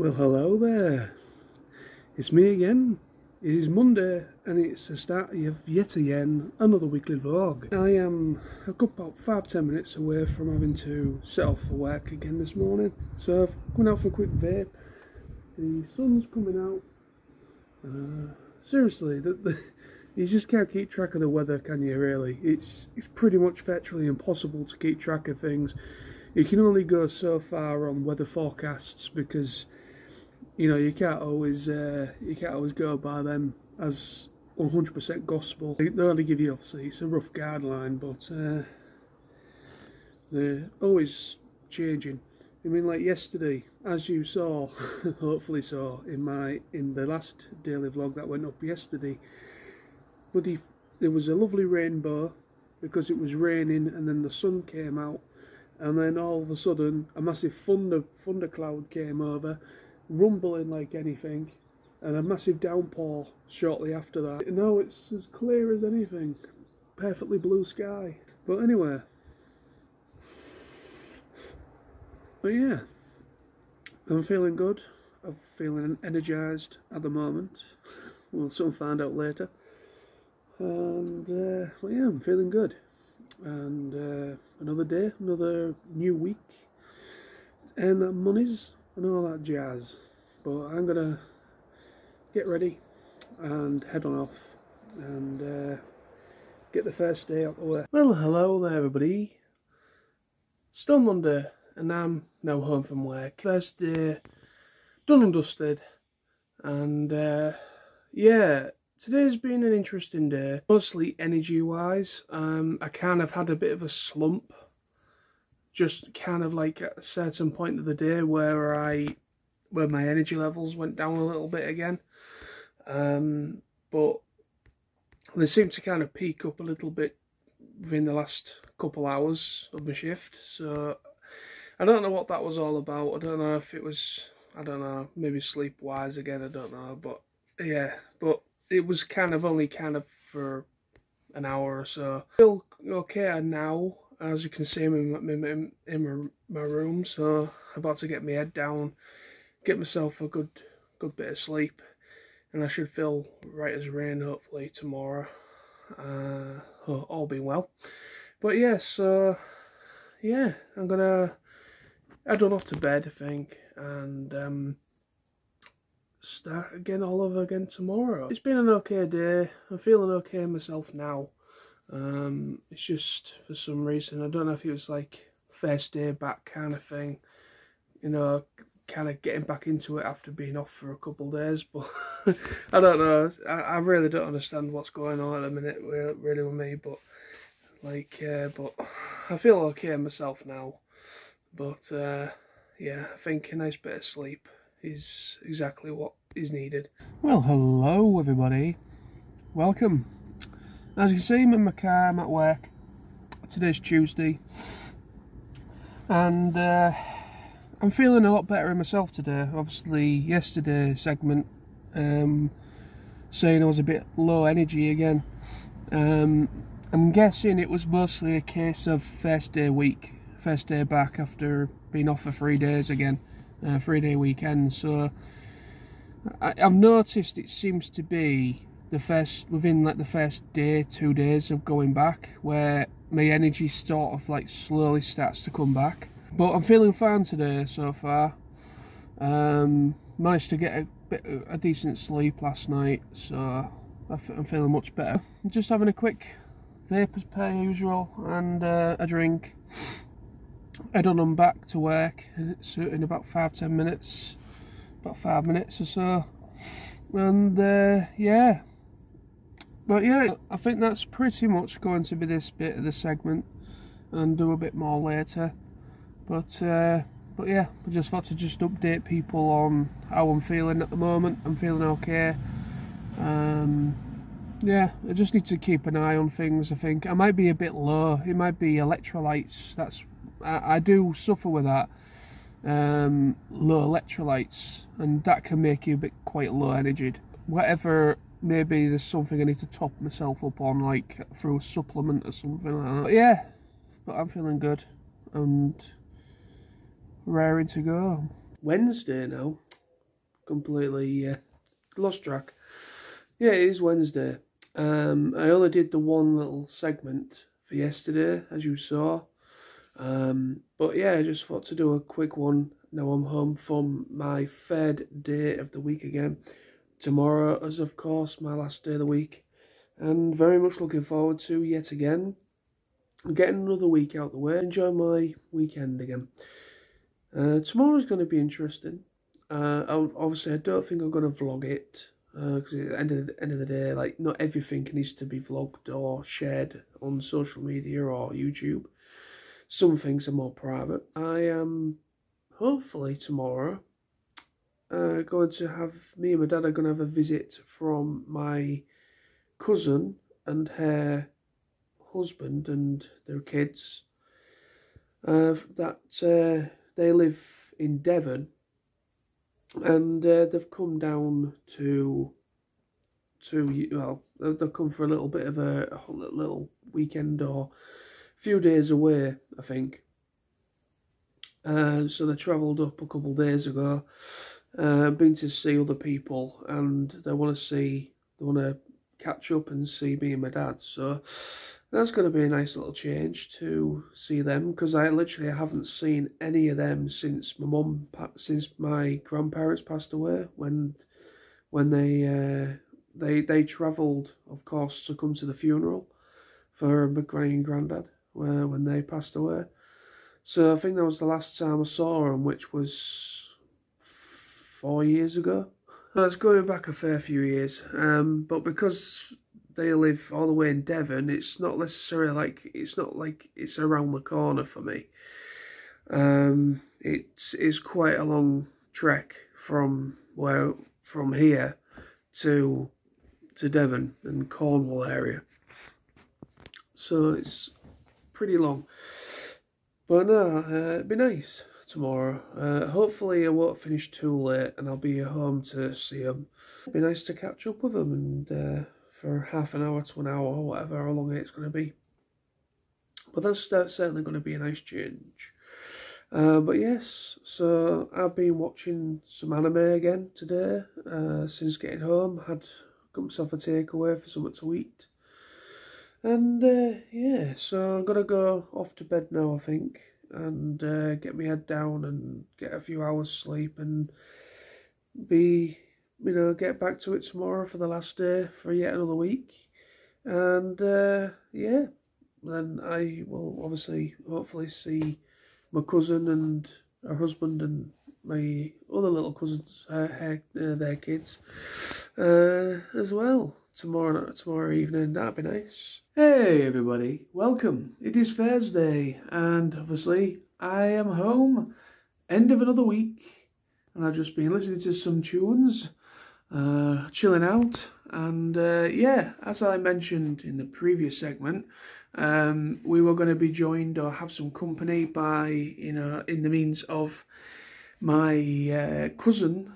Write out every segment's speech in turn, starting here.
Well, hello there. It's me again. It is Monday and it's the start of yet again another weekly vlog. I've got about 5-10 minutes away from having to set off for work again this morning. So I've gone out for a quick vape. The sun's coming out. Seriously, you just can't keep track of the weather, can you really? It's pretty much virtually impossible to keep track of things. You can only go so far on weather forecasts because you can't always go by them as 100% gospel. They only give you, obviously, it's a rough guideline, but they're always changing. I mean, like yesterday, as you saw, hopefully saw in the last daily vlog that went up yesterday, but there was a lovely rainbow because it was raining, and then the sun came out, and then all of a sudden a massive thundercloud came over, rumbling like anything, and a massive downpour shortly after that. Now it's as clear as anything, perfectly blue sky. But anyway, yeah, I'm feeling good. I'm feeling energised at the moment. We'll soon find out later. And well, yeah, I'm feeling good. And another day, another new week, and monies and all that jazz. But I'm gonna get ready and head on off and get the first day out the way. Well, hello there everybody. Still Monday and I'm now home from work. First day done and dusted, and yeah, today's been an interesting day, mostly energy wise. I kind of had a bit of a slump, just kind of like at a certain point of the day where my energy levels went down a little bit again, but they seem to kind of peak up a little bit within the last couple hours of my shift. So I don't know what that was all about. I don't know if it was, I don't know, maybe sleep wise again, I don't know, but yeah, but it was only for an hour or so. Feel okay now, as you can see. I'm in my room, so I'm about to get my head down, get myself a good bit of sleep, and I should feel right as rain hopefully tomorrow, all being well. But yeah, so yeah, I'm gonna head on off to bed, I think, and start again all over again tomorrow. It's been an okay day. I'm feeling okay myself now. It's just, for some reason, I don't know if it was like first day back kind of thing, kind of getting back into it after being off for a couple of days, but I don't know. I really don't understand what's going on at the minute really with me, but like but I feel okay myself now. But yeah, I think a nice bit of sleep is exactly what is needed. Well, hello everybody, welcome. As you can see, I'm in my car, I'm at work. Today's Tuesday, and I'm feeling a lot better in myself today. Obviously yesterday's segment saying I was a bit low energy again. I'm guessing it was mostly a case of first day back after being off for 3 days again, 3-day weekend. So I've noticed it seems to be within like the first day, 2 days of going back, where my energy sort of like slowly starts to come back. But I'm feeling fine today so far. Managed to get a decent sleep last night, so I'm feeling much better. I'm just having a quick vape as per usual, and a drink. Head on back to work in about 5-10 minutes, about 5 minutes or so, and yeah. But yeah, I think that's pretty much going to be this bit of the segment, and do a bit more later. But yeah, I just thought to just update people on how I'm feeling at the moment. I'm feeling okay. Yeah, I just need to keep an eye on things. I think I might be a bit low. It might be electrolytes. I do suffer with that, low electrolytes, and that can make you a bit quite low energied. Whatever, maybe there's something I need to top myself up on, like through a supplement or something like that. But yeah, I'm feeling good and raring to go. Wednesday now, completely lost track. Yeah, it is Wednesday. I only did the one little segment for yesterday, as you saw. But yeah, I just thought to do a quick one. Now I'm home from my third day of the week again. Tomorrow is, of course, my last day of the week. And very much looking forward to, yet again, getting another week out the way. Enjoy my weekend again. Tomorrow's going to be interesting. Obviously, I don't think I'm going to vlog it. Because at the end of the day, like, not everything needs to be vlogged or shared on social media or YouTube. Some things are more private. I am hopefully tomorrow going to have, me and my dad are going to have a visit from my cousin and her husband and their kids. They live in Devon, and they've come down to well, they've come for a little bit of a little weekend or a few days away, I think. So they travelled up a couple of days ago, been to see other people, and they want to catch up and see me and my dad. So that's going to be a nice little change to see them, because I literally haven't seen any of them since since my grandparents passed away. When they travelled, of course, to come to the funeral for my granny and granddad when they passed away. So I think that was the last time I saw them, which was 4 years ago. That's going back a fair few years. But because they live all the way in Devon, it's not necessarily like it's around the corner for me. It's quite a long trek from here to Devon and Cornwall area. So it's pretty long. But no, it'd be nice tomorrow. Hopefully I won't finish too late and I'll be home to see them. It'd be nice to catch up with them and for half an hour to an hour or whatever, how long it's going to be. But that's certainly going to be a nice change. But yes, so I've been watching some anime again today since getting home. Got myself a takeaway for something to eat. And yeah, so I'm going to go off to bed now, I think, and get my head down and get a few hours sleep and get back to it tomorrow for the last day for yet another week. And yeah, then I will hopefully see my cousin and her husband and my other little cousins, their kids, as well. Tomorrow evening. That'd be nice. Hey everybody, welcome. It is Thursday and obviously I am home, end of another week, and I've just been listening to some tunes, chilling out, and yeah, as I mentioned in the previous segment, we were going to be joined or have some company by, in the means of my cousin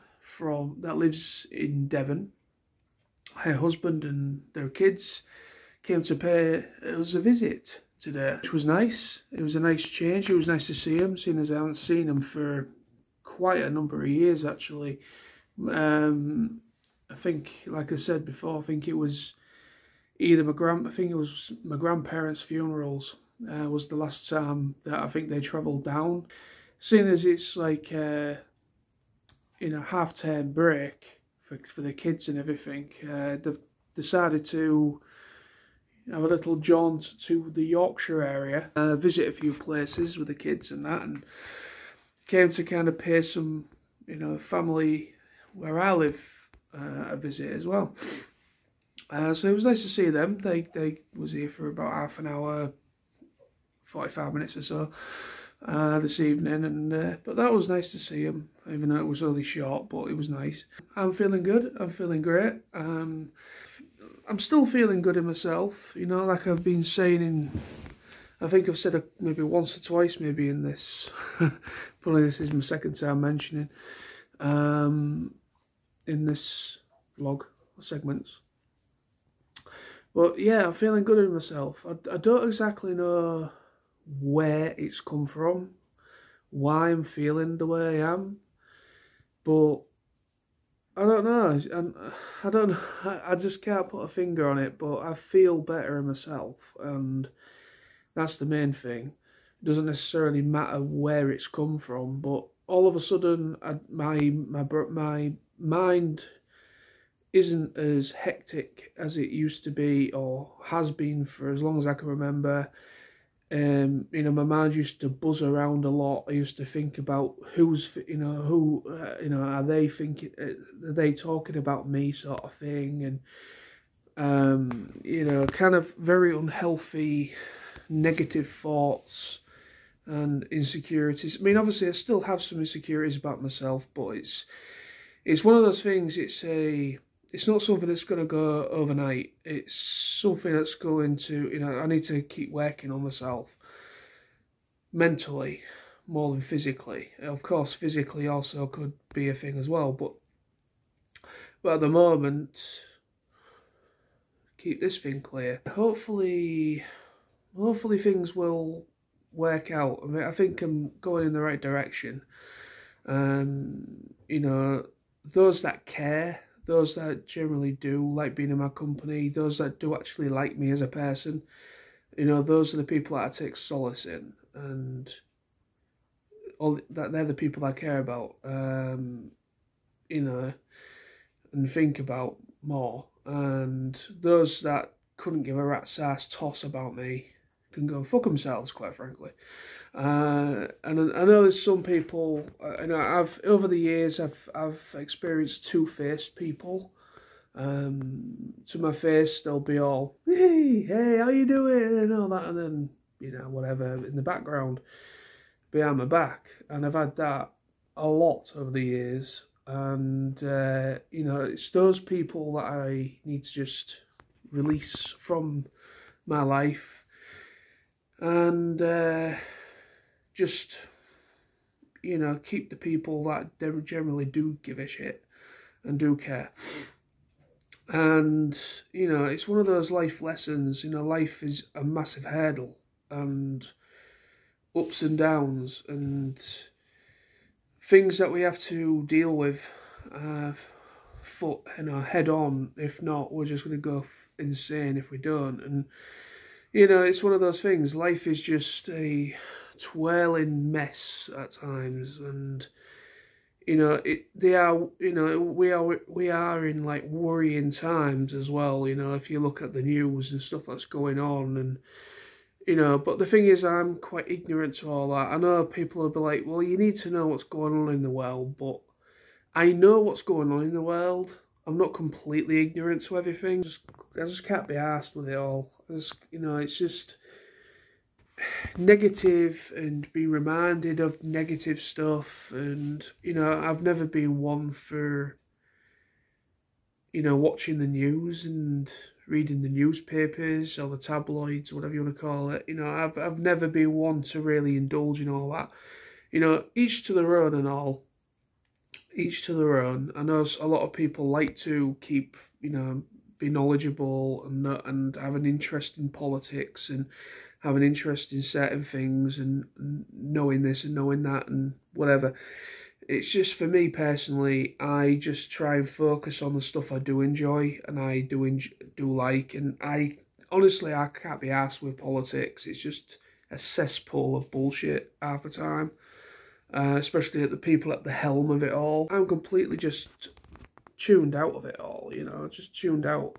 that lives in Devon. Her husband and their kids came to pay us a visit today, which was nice. It was a nice change. It was nice to see them, seeing as I haven't seen them for quite a number of years, actually. I think, like I said before, I think it was my grandparents' funerals was the last time that I think they travelled down. Seeing as it's like half-term break for the kids and everything, they've decided to have a little jaunt to the Yorkshire area, visit a few places with the kids and that, and came to kind of pay some, family where I live a visit as well. So it was nice to see them. They was here for about half an hour, 45 minutes or so this evening, and but that was nice to see them, even though it was only short, but it was nice. I'm feeling good. I'm feeling great. I'm still feeling good in myself, like I've been saying I think I've said it maybe once or twice maybe in this, probably this is my second time mentioning, in this vlog segments. But yeah, I'm feeling good in myself. I don't exactly know where it's come from, why I'm feeling the way I am, but I don't know, and I don't know, I just can't put a finger on it, but I feel better in myself, and that's the main thing. It doesn't necessarily matter where it's come from, but all of a sudden, my mind isn't as hectic as it used to be, or has been for as long as I can remember. You know, my mind used to buzz around a lot. I used to think about who's, you know, who, you know, are they thinking, are they talking about me, sort of thing, and you know, kind of very unhealthy, negative thoughts and insecurities. I mean, obviously, I still have some insecurities about myself, but it's one of those things. It's not something that's going to go overnight. It's something that's going to, you know, I need to keep working on myself mentally more than physically. Of course, physically also could be a thing as well, but at the moment, keep this thing clear. Hopefully things will work out. I mean, I think I'm going in the right direction. You know, those that care, those that generally do like being in my company, those that do actually like me as a person, you know, those are the people that I take solace in, and all that, they're the people I care about, you know, and think about more. And those that couldn't give a rat's ass toss about me can go fuck themselves, quite frankly. And I know there's some people, you know, I've over the years I've experienced two-faced people. To my face, they'll be all, hey, how you doing, and all that, and then, you know, whatever in the background behind my back. And I've had that a lot over the years. And you know, it's those people that I need to just release from my life, and just, you know, keep the people that generally do give a shit and do care. And, you know, it's one of those life lessons. You know, life is a massive hurdle, and ups and downs, and things that we have to deal with you know, head on. If not, we're just going to go insane if we don't. And, you know, it's one of those things. Life is just a twirling mess at times, and, you know, we are in like worrying times as well. You know, if you look at the news and stuff that's going on, and, you know, but the thing is, I'm quite ignorant to all that. I know people will be like, well, you need to know what's going on in the world, but I know what's going on in the world. I'm not completely ignorant to everything. I just can't be arsed with it all. You know, it's just negative, and be reminded of negative stuff. And, you know, I've never been one for, you know, watching the news and reading the newspapers or the tabloids, whatever you want to call it. You know, I've never been one to really indulge in all that. You know, each to their own and all. Each to their own. I know a lot of people like to keep, you know, be knowledgeable and have an interest in politics and have an interest in certain things, and knowing this and knowing that and whatever. It's just, for me personally, I just try and focus on the stuff I do enjoy and I do like. And I honestly can't be arsed with politics. It's just a cesspool of bullshit half the time. Especially at the people at the helm of it all. I'm completely just tuned out of it all, you know, just tuned out.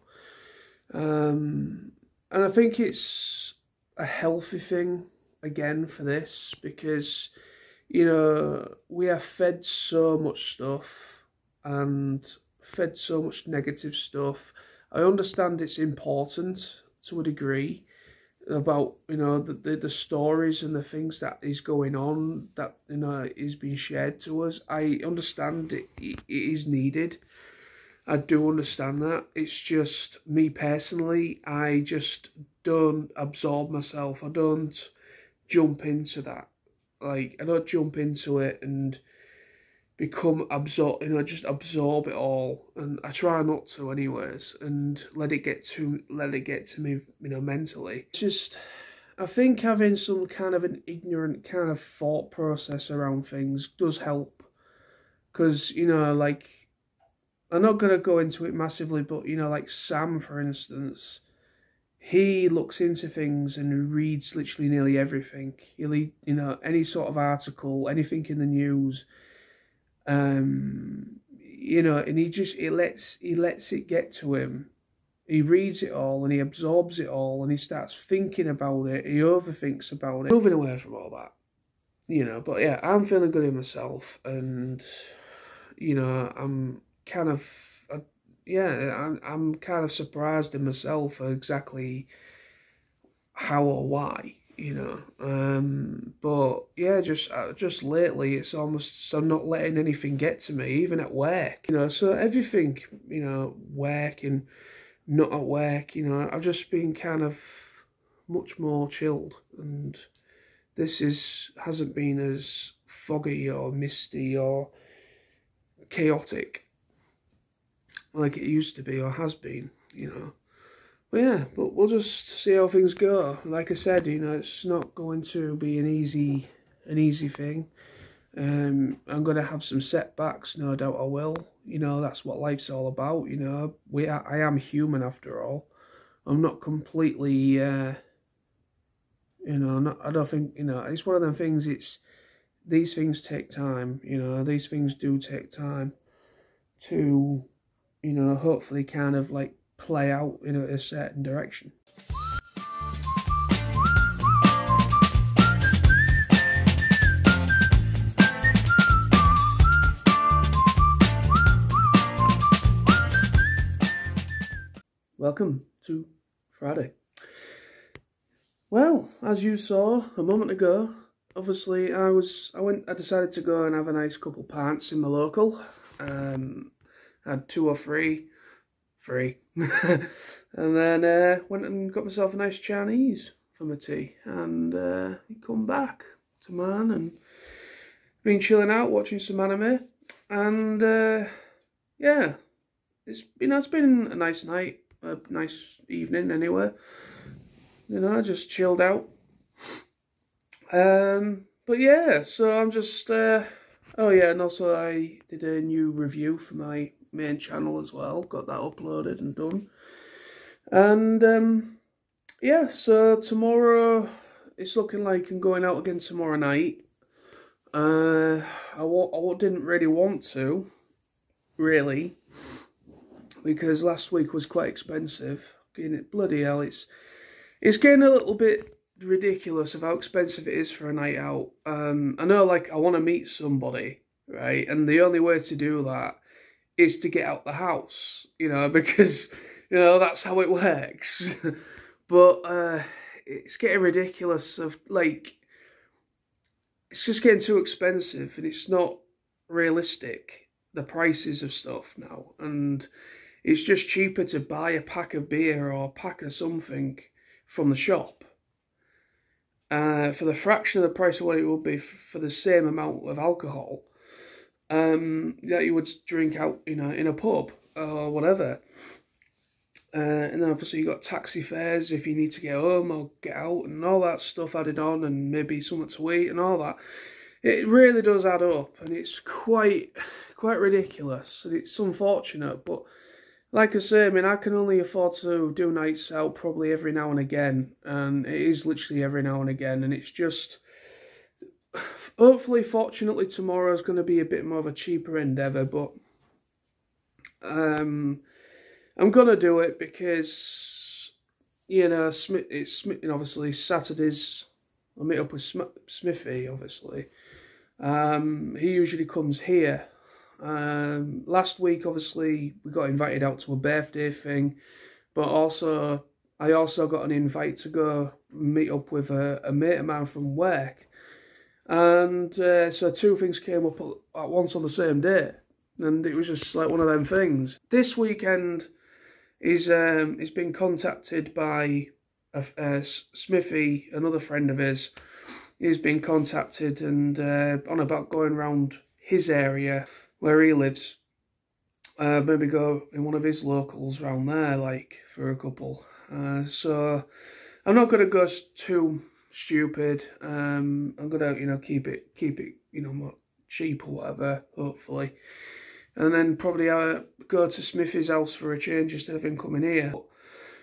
And I think it's a healthy thing, again, for this, because, you know, we are fed so much stuff and fed so much negative stuff. I understand it's important to a degree, about, you know, the stories and the things that is going on, that, you know, is being shared to us. I understand it is needed. I do understand that. It's just, me personally, I just don't absorb myself. I don't jump into that. Like, I don't jump into it and become absorb, you know, just absorb it all. And I try not to anyways, and let it get to me, you know, mentally. It's just, I think having some kind of an ignorant kind of thought process around things does help. Because, you know, like, I'm not going to go into it massively, but, you know, like Sam, for instance, he looks into things and reads literally nearly everything. He'll, you know, any sort of article, anything in the news, you know, and he lets it get to him. He reads it all and he absorbs it all and he starts thinking about it. He overthinks about it. Moving away from all that, you know. But yeah, I'm feeling good in myself, and you know, I'm kind of, I'm kind of surprised in myself at exactly how or why, you know. But yeah, just lately, it's almost I'm not letting anything get to me, even at work, you know. So everything, you know, work and not at work, you know, I've just been kind of much more chilled, and hasn't been as foggy or misty or chaotic like it used to be or has been, you know. But yeah, but we'll just see how things go. Like I said, you know, it's not going to be an easy thing. I'm gonna have some setbacks, no doubt I will. You know, that's what life's all about. You know, I am human after all. I'm not completely, you know, I don't think, you know, it's one of them things. These things take time. You know, these things do take time to, you know, hopefully kind of like play out in a certain direction. Welcome to Friday. Well, as you saw a moment ago, obviously I decided to go and have a nice couple pints in my local. I had 2 or 3 free. And then went and got myself a nice Chinese for my tea, and come back to mine and been chilling out watching some anime, and yeah, it's been a nice night, a nice evening anyway. You know, I just chilled out. But yeah, so I'm just oh yeah, and also I did a new review for my main channel as well. Got that uploaded and done. And yeah, so tomorrow it's looking like I'm going out again tomorrow night. I didn't really want to, really, because last week was quite expensive. Bloody hell, it's getting a little bit ridiculous of how expensive it is for a night out. I know, like, I want to meet somebody, right? And the only way to do that is to get out the house, you know, because, you know, that's how it works. But it's getting ridiculous of, like, it's just getting too expensive, and it's not realistic, the prices of stuff now. And it's just cheaper to buy a pack of beer or a pack of something from the shop for the fraction of the price of what it would be for the same amount of alcohol that you would drink out, you know, in a pub or whatever. And then obviously you got taxi fares if you need to get home or get out, and all that stuff added on, and maybe something to eat and all that. It really does add up, and it's quite ridiculous, and it's unfortunate. But like I say, I mean, I can only afford to do nights out probably every now and again, and it is literally every now and again, and it's just, hopefully, fortunately, tomorrow's going to be a bit more of a cheaper endeavour, but I'm going to do it because, you know, obviously Saturdays, I'll meet up with Smithy, obviously. He usually comes here. Last week, obviously, we got invited out to a birthday thing, but I also got an invite to go meet up with a mate of mine from work. And so 2 things came up at once on the same day, and it was just like one of them things. This weekend, he's been contacted by Smithy, another friend of his. He's been contacted and on about going around his area where he lives. Maybe go in one of his locals around there, like, for a couple. So I'm not going to go too stupid. I'm going to, you know, keep it, you know, cheap or whatever, hopefully. and then probably go to Smithy's house for a change instead of him coming here. But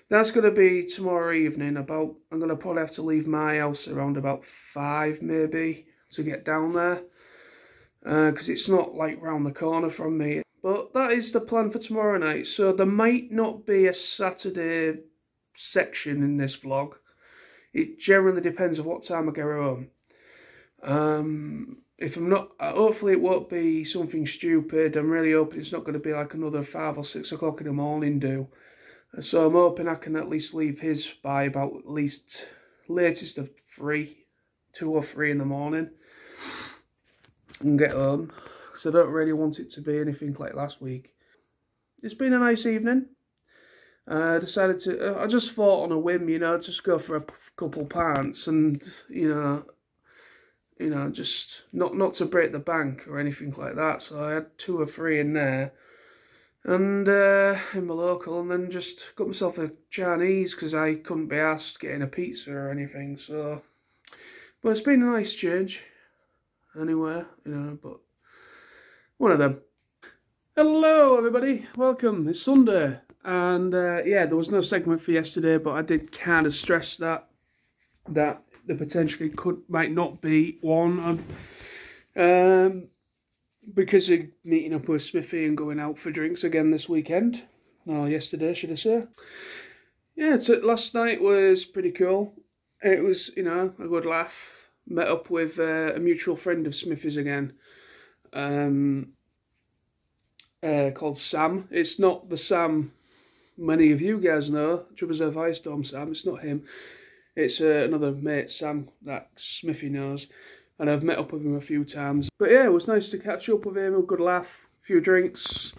that's going to be tomorrow evening. I'm going to probably have to leave my house around about 5 maybe to get down there, because it's not like round the corner from me. But that is the plan for tomorrow night. So there might not be a Saturday section in this vlog. It generally depends on what time I get home. If I'm not, hopefully it won't be something stupid. I'm really hoping it's not going to be like another 5 or 6 o'clock in the morning do. So I'm hoping I can at least leave his by about at least latest of 2 or 3 in the morning and get home, because I don't really want it to be anything like last week. It's been a nice evening. I decided to, I just thought on a whim, you know, just go for a couple pints and, you know, just not to break the bank or anything like that. So I had 2 or 3 in there, and in my local, and then just got myself a Chinese because I couldn't be asked getting a pizza or anything. So, but it's been a nice change anyway, you know, but one of them. Hello everybody, welcome. It's Sunday, and yeah, there was no segment for yesterday, but I did kind of stress that there potentially might not be one, because of meeting up with Smithy and going out for drinks again this weekend, or yesterday should I say. Yeah, last night was pretty cool. It was, you know, a good laugh. Met up with a mutual friend of Smithy's again, called Sam. It's not the Sam many of you guys know, Troubles of Ice Storm Sam. It's not him. It's another mate, Sam, that Smithy knows, and I've met up with him a few times. But yeah, it was nice to catch up with him, a good laugh, a few drinks.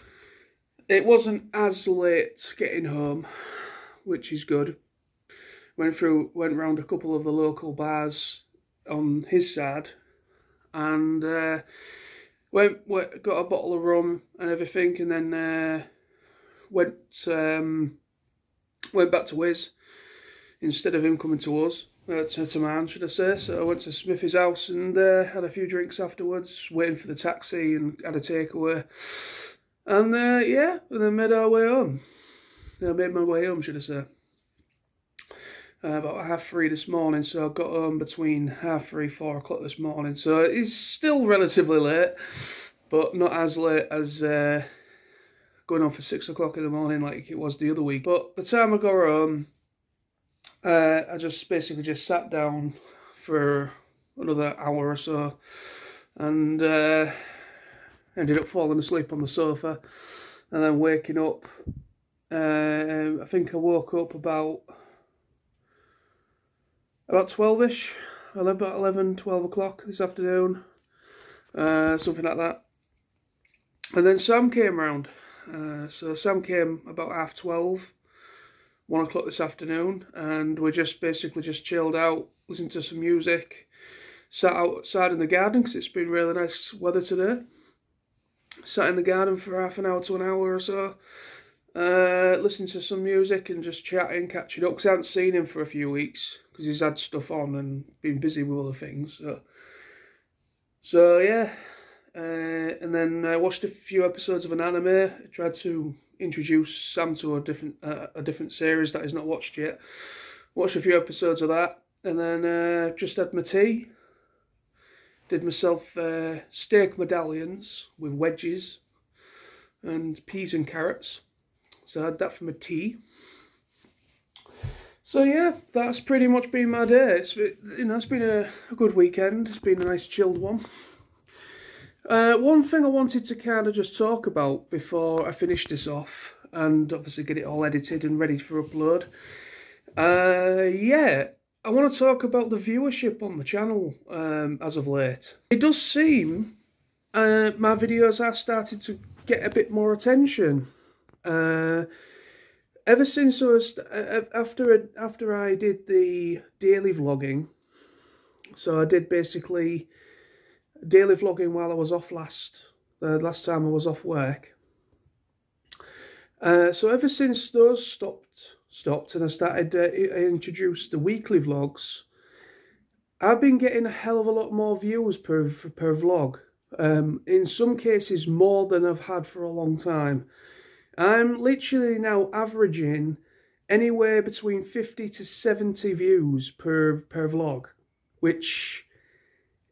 It wasn't as late getting home, which is good. Went round a couple of the local bars on his side, and got a bottle of rum and everything, and then went back to his instead of him coming to us, to mine, should I say. So I went to Smithy's house and had a few drinks afterwards, waiting for the taxi, and had a takeaway. And yeah, and then made our way home. I made my way home, should I say. About 3:30 this morning, so I got home between 3:30, 4 o'clock this morning. So it's still relatively late, but not as late as going on for 6 o'clock in the morning like it was the other week. But by the time I got home, I just basically just sat down for another hour or so, and ended up falling asleep on the sofa, and then waking up. I think I woke up about 12ish, about 11, 12 o'clock this afternoon, something like that. And then Sam came round. So Sam came about 12:30, 1 o'clock this afternoon, and we just basically just chilled out, listened to some music, sat outside in the garden because it's been really nice weather today. Sat in the garden for half an hour to an hour or so, listening to some music and just chatting, catching up, because I hadn't seen him for a few weeks because he's had stuff on and been busy with other things. So yeah, and then I watched a few episodes of an anime. I tried to introduce Sam to a different series that he's not watched yet. Watched a few episodes of that, and then just had my tea. Did myself steak medallions with wedges and peas and carrots. So I had that for my tea. So yeah, that's pretty much been my day. It's been a good weekend. It's been a nice chilled one. One thing I wanted to kind of just talk about before I finish this off, and obviously get it all edited and ready for upload. Yeah, I want to talk about the viewership on the channel as of late. It does seem my videos are starting to get a bit more attention. Ever since after I did the daily vlogging, so I did basically daily vlogging while I was off last time I was off work. So ever since those stopped and I started I introduced the weekly vlogs, I've been getting a hell of a lot more views per vlog. In some cases more than I've had for a long time. I'm literally now averaging anywhere between 50 to 70 views per vlog, which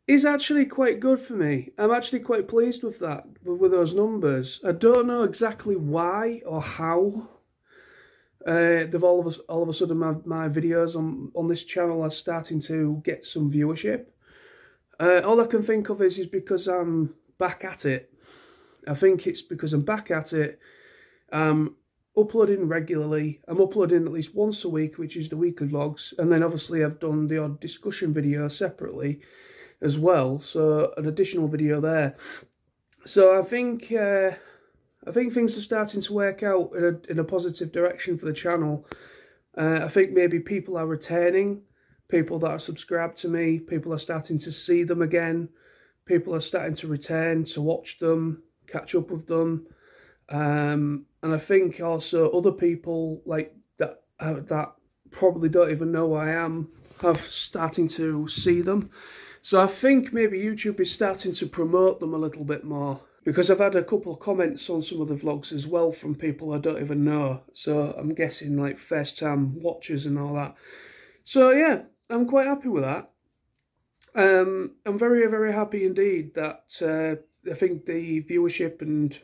is actually quite good for me. I'm actually quite pleased with that, with those numbers. I don't know exactly why or how they've all of a sudden my videos on this channel are starting to get some viewership. All I can think of is because I'm back at it. I think it's because I'm back at it. I'm uploading regularly. I'm uploading at least once a week, which is the weekly vlogs, and then obviously I've done the odd discussion video separately as well, so an additional video there. So I think things are starting to work out in a positive direction for the channel. I think maybe people are returning, people that are subscribed to me, people are starting to see them again, people are starting to return to watch them, catch up with them. And I think also other people like that probably don't even know who I am have starting to see them. So I think maybe YouTube is starting to promote them a little bit more, because I've had a couple of comments on some of the vlogs as well from people I don't even know. So I'm guessing like first time watchers and all that. So yeah, I'm quite happy with that. I'm very, very happy indeed that I think the viewership and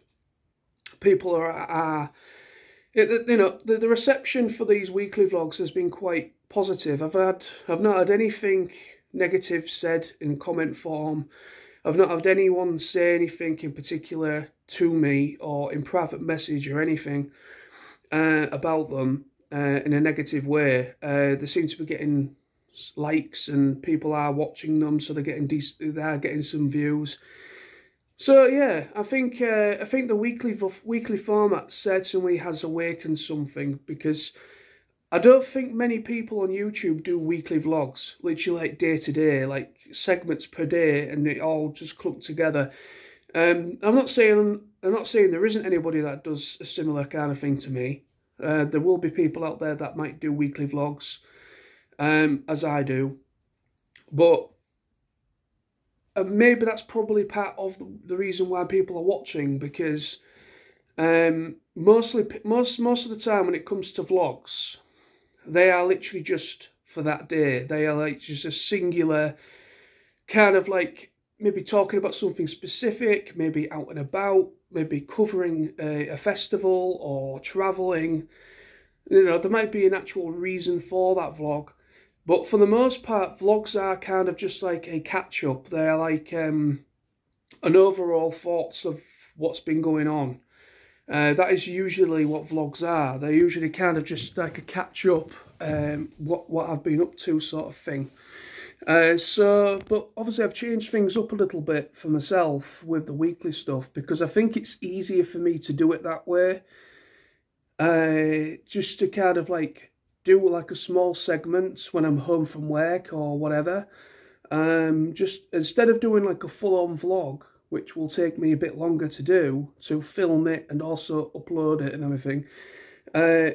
people are you know, the reception for these weekly vlogs has been quite positive. I've not had anything negative said in comment form. I've not had anyone say anything in particular to me or in private message or anything about them in a negative way. They seem to be getting likes and people are watching them, so they're getting some views. So yeah, I think the weekly format certainly has awakened something, because I don't think many people on YouTube do weekly vlogs, literally like day to day, like segments per day, and it all just clumped together. I'm not saying there isn't anybody that does a similar kind of thing to me. There will be people out there that might do weekly vlogs, as I do, but maybe that's probably part of the reason why people are watching, because most of the time when it comes to vlogs, they are literally just for that day. They are like just a singular kind of like maybe talking about something specific, maybe out and about, maybe covering a festival or traveling. You know, there might be an actual reason for that vlog. But for the most part, vlogs are kind of just like a catch-up. They're like an overall thoughts of what's been going on. That is usually what vlogs are. They're usually kind of just like a catch-up, what I've been up to sort of thing. But obviously I've changed things up a little bit for myself with the weekly stuff, because I think it's easier for me to do it that way. Just to kind of like do like a small segment when I'm home from work or whatever. Just instead of doing like a full-on vlog, which will take me a bit longer to do, to film it and also upload it and everything.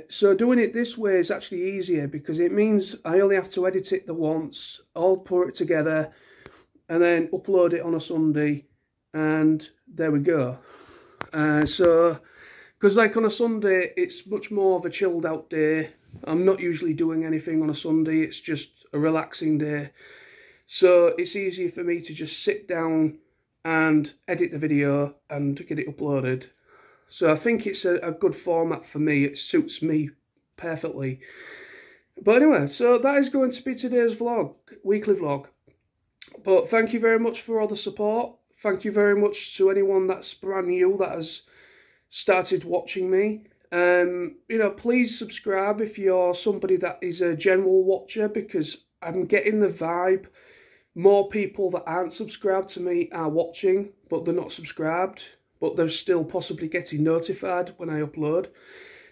So doing it this way is actually easier, because it means I only have to edit it the once, I'll put it together, and then upload it on a Sunday, and there we go. Because like on a Sunday, it's much more of a chilled out day. I'm not usually doing anything on a Sunday, it's just a relaxing day. So it's easier for me to just sit down and edit the video and get it uploaded. So I think it's a good format for me. It suits me perfectly. But anyway, so that is going to be today's vlog, weekly vlog. But thank you very much for all the support. Thank you very much to anyone that's brand new that has started watching me. You know, please subscribe if you're somebody that is a general watcher, because I'm getting the vibe more people that aren't subscribed to me are watching, but they're not subscribed, but they're still possibly getting notified when I upload.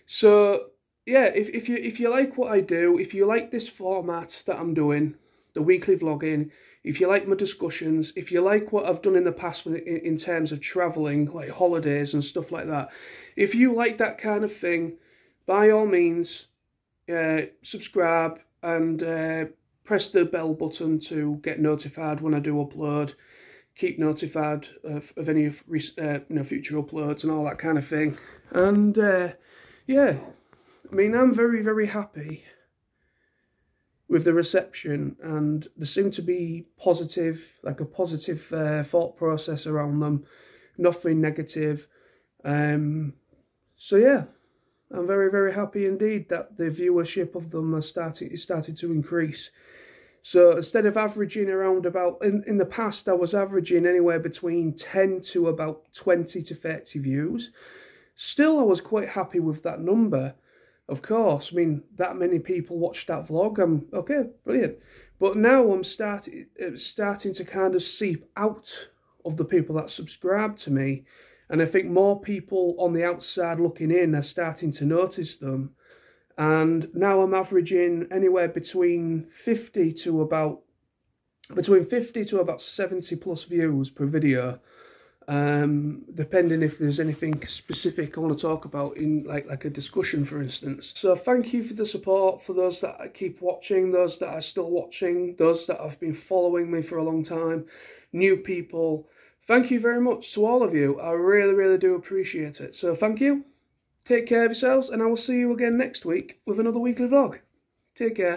So yeah, if you like what I do, if you like this format that I'm doing, the weekly vlogging, if you like my discussions, if you like what I've done in the past in terms of travelling, like holidays and stuff like that, if you like that kind of thing, by all means, subscribe and press the bell button to get notified when I do upload. keep notified of any future uploads and all that kind of thing. And yeah, I mean, I'm very, very happy with the reception, and there seemed to be positive, like a positive thought process around them, nothing negative. So yeah, I'm very, very happy indeed that the viewership of them is started to increase. So instead of averaging around about, in the past I was averaging anywhere between 10 to about 20 to 30 views. Still, I was quite happy with that number. Of course, I mean, that many people watched that vlog. I'm okay, brilliant. But now I'm starting to kind of seep out of the people that subscribe to me, and I think more people on the outside looking in are starting to notice them. And now I'm averaging anywhere between 50 to about 70 plus views per video. Depending if there's anything specific I want to talk about in like a discussion, for instance. So thank you for the support, for those that keep watching, those that are still watching, those that have been following me for a long time, new people. Thank you very much to all of you. I really, really do appreciate it. So thank you. Take care of yourselves, and I will see you again next week with another weekly vlog. Take care.